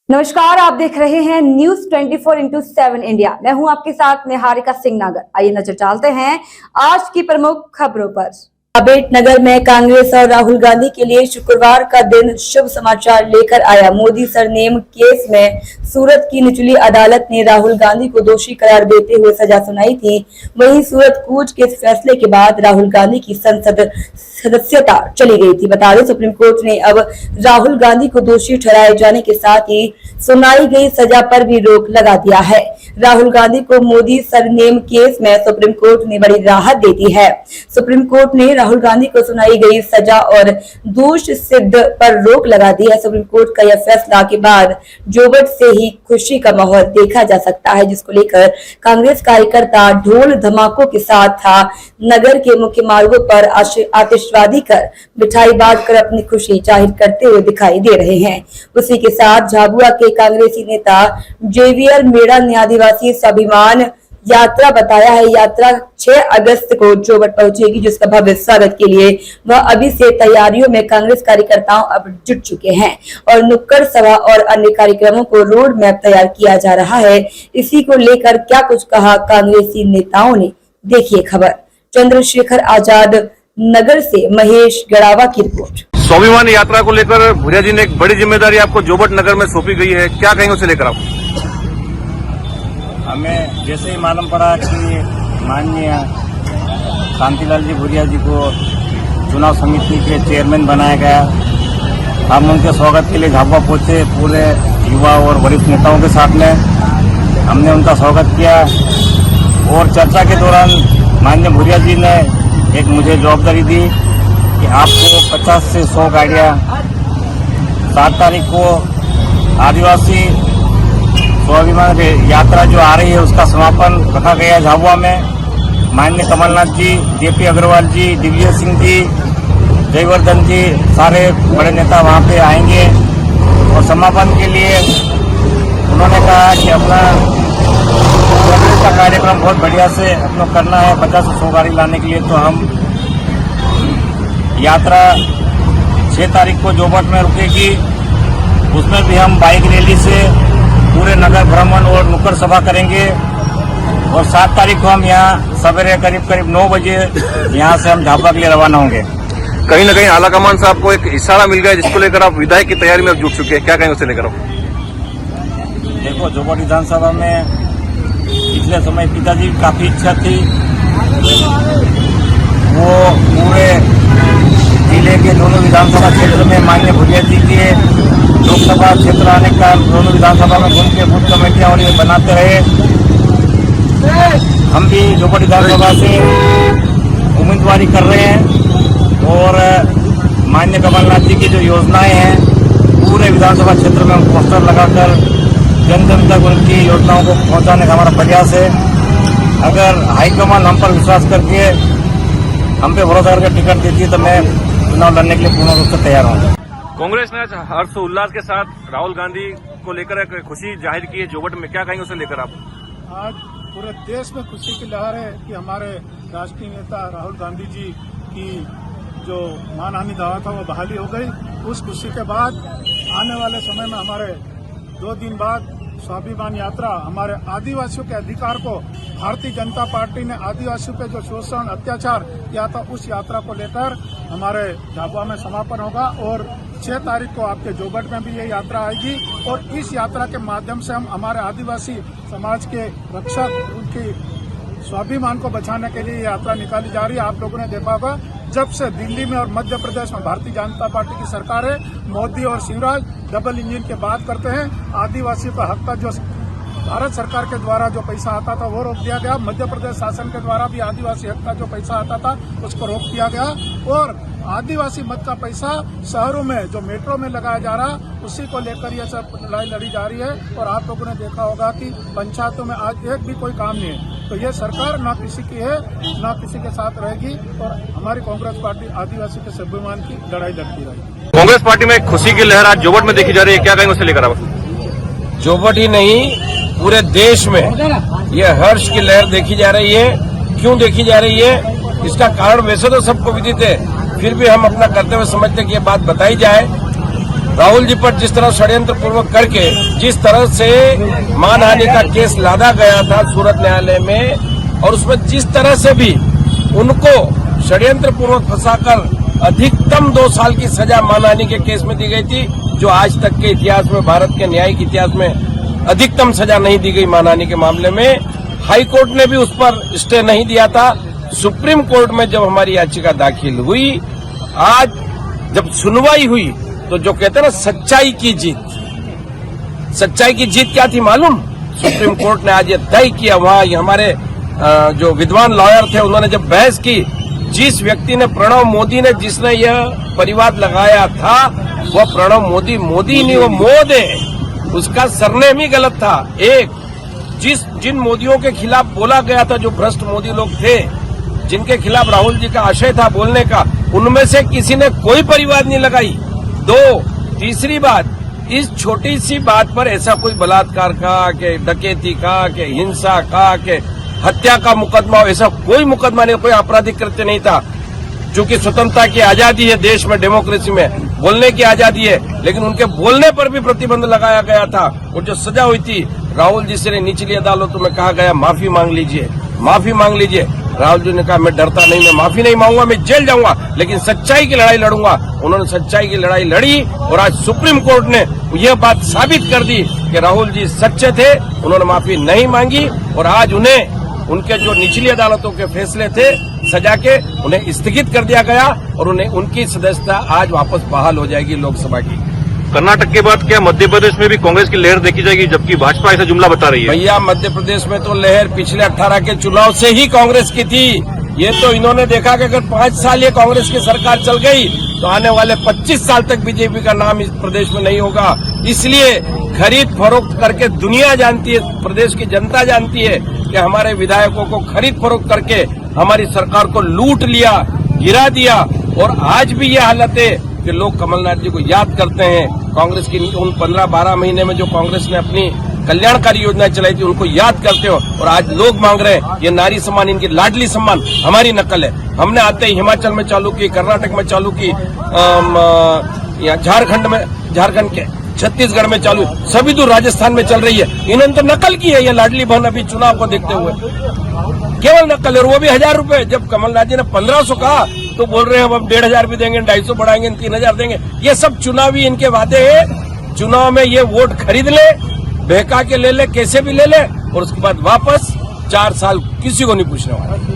नमस्कार, आप देख रहे हैं न्यूज 24/7 इंडिया। मैं हूं आपके साथ निहारिका सिंह नागर। आइए नजर डालते हैं आज की प्रमुख खबरों पर। अम्बेडकर में कांग्रेस और राहुल गांधी के लिए शुक्रवार का दिन शुभ समाचार लेकर आया। मोदी सरनेम केस में सूरत की निचली अदालत ने राहुल गांधी को दोषी करार देते हुए सजा सुनाई थी। वहीं सूरत कूच के फैसले के बाद राहुल गांधी की संसद सदस्यता चली गई थी। बता दें, सुप्रीम कोर्ट ने अब राहुल गांधी को दोषी ठहराए जाने के साथ ही सुनाई गई सजा पर भी रोक लगा दिया है। राहुल गांधी को मोदी सरनेम केस में सुप्रीम कोर्ट ने बड़ी राहत दे दी है। सुप्रीम कोर्ट ने राहुल गांधी को सुनाई गई सजा और दोष सिद्ध पर रोक लगा दी है। सुप्रीम कोर्ट का यह फैसला के बाद जोबट से ही खुशी का माहौल देखा जा सकता है, जिसको लेकर कांग्रेस कार्यकर्ता ढोल धमाकों के साथ था नगर के मुख्य मार्गों पर आतिशबाजी कर मिठाई बांटकर अपनी खुशी जाहिर करते हुए दिखाई दे रहे हैं। उसी के साथ झाबुआ के कांग्रेसी नेता जेवियर मेड़ा ने आदिवासी स्वाभिमान यात्रा बताया है। यात्रा 6 अगस्त को जोबट पहुंचेगी, जिसका भव्य स्वागत के लिए वह अभी से तैयारियों में कांग्रेस कार्यकर्ताओं अब जुट चुके हैं और नुक्कड़ सभा और अन्य कार्यक्रमों को रोड मैप तैयार किया जा रहा है। इसी को लेकर क्या कुछ कहा कांग्रेसी नेताओं ने, देखिए खबर। चंद्रशेखर आजाद नगर से महेश गड़ावा की रिपोर्ट। स्वाभिमान यात्रा को लेकर भूरिया जी ने एक बड़ी जिम्मेदारी आपको जोबट नगर में सौंपी गई है, क्या कहेंगे उसे लेकर आप? हमें जैसे ही मालूम पड़ा कि माननीय कांतिलाल जी भूरिया जी को चुनाव समिति के चेयरमैन बनाया गया, हम उनके स्वागत के लिए झाबुआ पहुंचे पूरे युवा और वरिष्ठ नेताओं के साथ में। हमने उनका स्वागत किया और चर्चा के दौरान माननीय भूरिया जी ने एक मुझे जवाबदारी दी कि आपको 50 से 100 गाड़ियाँ 7 तारीख को आदिवासी स्वाभिमान यात्रा जो आ रही है उसका समापन रखा गया झाबुआ में। माननीय कमलनाथ जी, जेपी अग्रवाल जी, दिग्विजय सिंह जी, जयवर्धन जी, सारे बड़े नेता वहाँ पे आएंगे और समापन के लिए उन्होंने कहा कि अपना का कार्यक्रम बहुत बढ़िया से अपना करना है। 50 से 100 गाड़ी लाने के लिए तो हम यात्रा 6 तारीख को जोबट में रुकेगी। उसमें भी हम बाइक रैली से पूरे नगर भ्रमण और नुक्कड़ सभा करेंगे और 7 तारीख को हम यहाँ सवेरे करीब 9 बजे यहाँ से हम झाबुआ के लिए रवाना होंगे। कहीं न कहीं आलाकमान से आपको एक इशारा मिल गया जिसको लेकर आप विधायक की तैयारी में जुट चुके हैं, क्या कहेंगे उसे लेकर आप? देखो, जोबट विधानसभा में पिछले समय पिताजी की काफी इच्छा थी, वो पूरे जिले के दोनों विधानसभा क्षेत्र में माननीय भूरिया जी के लोकसभा क्षेत्र आने का दोनों विधानसभा में घूम के बूथ कमेटियां और ये बनाते रहे। हम भी जोबट विधानसभा से उम्मीदवारी कर रहे हैं और माननीय कमलनाथ जी की जो योजनाएं हैं पूरे विधानसभा क्षेत्र में पोस्टर लगाकर जन जन तक उनकी योजनाओं को पहुंचाने का हमारा प्रयास है। अगर हाईकमान हम पर विश्वास करके हम पे भरोसा करके टिकट देती है तो मैं चुनाव लड़ने के लिए पूर्ण रूप से तैयार हूँ। कांग्रेस ने हर्षोल्लास के साथ राहुल गांधी को लेकर एक खुशी जाहिर की है जोबट में, क्या कहेंगे उसे लेकर आप? आज पूरे देश में खुशी की लहर है कि हमारे राष्ट्रीय नेता राहुल गांधी जी की जो मानहानि दावा था वो बहाली हो गई। उस खुशी के बाद आने वाले समय में हमारे 2 दिन बाद स्वाभिमान यात्रा हमारे आदिवासियों के अधिकार को भारतीय जनता पार्टी ने आदिवासियों पे जो शोषण अत्याचार किया था उस यात्रा को लेकर हमारे झाबुआ में समापन होगा और 6 तारीख को आपके जोबट में भी ये यात्रा आएगी और इस यात्रा के माध्यम से हम हमारे आदिवासी समाज के रक्षक उनकी स्वाभिमान को बचाने के लिए यात्रा निकाली जा रही है। आप लोगों ने देखा होगा जब से दिल्ली में और मध्य प्रदेश में भारतीय जनता पार्टी की सरकार है, मोदी और शिवराज डबल इंजन की बात करते हैं। आदिवासियों का हक का जो भारत सरकार के द्वारा जो पैसा आता था वो रोक दिया गया। मध्य प्रदेश शासन के द्वारा भी आदिवासी हक का जो पैसा आता था उसको रोक दिया गया और आदिवासी मत का पैसा शहरों में जो मेट्रो में लगाया जा रहा उसी को लेकर ये सब लड़ाई लड़ी जा रही है। और आप लोगों ने देखा होगा कि पंचायतों में आज एक भी कोई काम नहीं है। तो ये सरकार ना किसी की है ना किसी के साथ रहेगी और हमारी कांग्रेस पार्टी आदिवासी के स्वाभिमान की लड़ाई लड़ती रहेगी। कांग्रेस पार्टी में खुशी की लहर आज जोबट में देखी जा रही है, क्या कहेंगे उसे लेकर आप? जोबट ही नहीं, पूरे देश में यह हर्ष की लहर देखी जा रही है। क्यों देखी जा रही है? इसका कारण वैसे तो सबको विदित है, फिर भी हम अपना कर्तव्य समझते कि ये बात बताई जाए राहुल जी पर जिस तरह षड्यंत्र पूर्वक करके जिस तरह से मानहानि का केस लादा गया था सूरत न्यायालय में, और उसमें जिस तरह से भी उनको षड्यंत्र पूर्वक फंसाकर अधिकतम 2 साल की सजा मानहानि के केस में दी गई थी, जो आज तक के इतिहास में, भारत के न्यायिक इतिहास में अधिकतम सजा नहीं दी गई मानहानि के मामले में। हाई कोर्ट ने भी उस पर स्टे नहीं दिया था। सुप्रीम कोर्ट में जब हमारी याचिका दाखिल हुई, आज जब सुनवाई हुई, तो जो कहते हैं ना सच्चाई की जीत क्या थी मालूम? सुप्रीम कोर्ट ने आज ये तय किया, वहां हमारे जो विद्वान लॉयर थे उन्होंने जब बहस की, जिस व्यक्ति ने, प्रणब मोदी ने, जिसने यह परिवाद लगाया था, वह प्रणब मोदी नहीं, वो मोद है, उसका सरनेम ही गलत था। जिन मोदियों के खिलाफ बोला गया था, जो भ्रष्ट मोदी लोग थे, जिनके खिलाफ राहुल जी का आशय था बोलने का, उनमें से किसी ने कोई परिवाद नहीं लगाई। 2, तीसरी बात, इस छोटी सी बात पर ऐसा कोई बलात्कार का, के डकैती का, के हिंसा का, के हत्या का मुकदमा, ऐसा कोई मुकदमा नहीं, कोई आपराधिक कृत्य नहीं था। चूंकि स्वतंत्रता की आजादी है देश में, डेमोक्रेसी में बोलने की आजादी है, लेकिन उनके बोलने पर भी प्रतिबंध लगाया गया था। और जो सजा हुई थी, राहुल जी से निचली अदालतों में कहा गया माफी मांग लीजिए। राहुल जी ने कहा मैं डरता नहीं, मैं माफी नहीं मांगूंगा, मैं जेल जाऊंगा, लेकिन सच्चाई की लड़ाई लड़ूंगा। उन्होंने सच्चाई की लड़ाई लड़ी, और आज सुप्रीम कोर्ट ने यह बात साबित कर दी कि राहुल जी सच्चे थे, उन्होंने माफी नहीं मांगी, और आज उन्हें उनके जो निचली अदालतों के फैसले थे सजा के, उन्हें स्थगित कर दिया गया, और उन्हें उनकी सदस्यता आज वापस बहाल हो जाएगी लोकसभा की। कर्नाटक के बाद क्या मध्य प्रदेश में भी कांग्रेस की लहर देखी जाएगी, जबकि भाजपा ऐसा जुमला बता रही है? भैया, मध्य प्रदेश में तो लहर पिछले 18 के चुनाव से ही कांग्रेस की थी। ये तो इन्होंने देखा कि अगर 5 साल ये कांग्रेस की सरकार चल गई, तो आने वाले 25 साल तक बीजेपी का नाम इस प्रदेश में नहीं होगा। इसलिए खरीद फरोख्त करके दुनिया जानती है, प्रदेश की जनता जानती है कि हमारे विधायकों को खरीद फरोख्त करके हमारी सरकार को लूट लिया, गिरा दिया, और आज भी ये हालत है कि लोग कमलनाथ जी को याद करते हैं। कांग्रेस की उन 15-12 महीने में जो कांग्रेस ने अपनी कल्याणकारी योजनाएं चलाई थी, उनको याद करते हो, और आज लोग मांग रहे हैं ये नारी सम्मान, इनकी लाडली सम्मान हमारी नकल है। हमने आते ही हिमाचल में चालू की, कर्नाटक में चालू की, झारखंड के छत्तीसगढ़ में चालू, सभी दूर राजस्थान में चल रही है। इन्होंने तो नकल की है ये लाडली बहन, अभी चुनाव को देखते हुए केवल नकल है, और वो भी 1000 रुपए। जब कमलनाथ जी ने 1500 कहा, तो बोल रहे हैं हम 1500 भी देंगे, 250 बढ़ाएंगे, 3000 देंगे। ये सब चुनावी इनके वादे हैं। चुनाव में ये वोट खरीद ले, बहका के ले ले, कैसे भी ले ले, और उसके बाद वापस 4 साल किसी को नहीं पूछने वाला।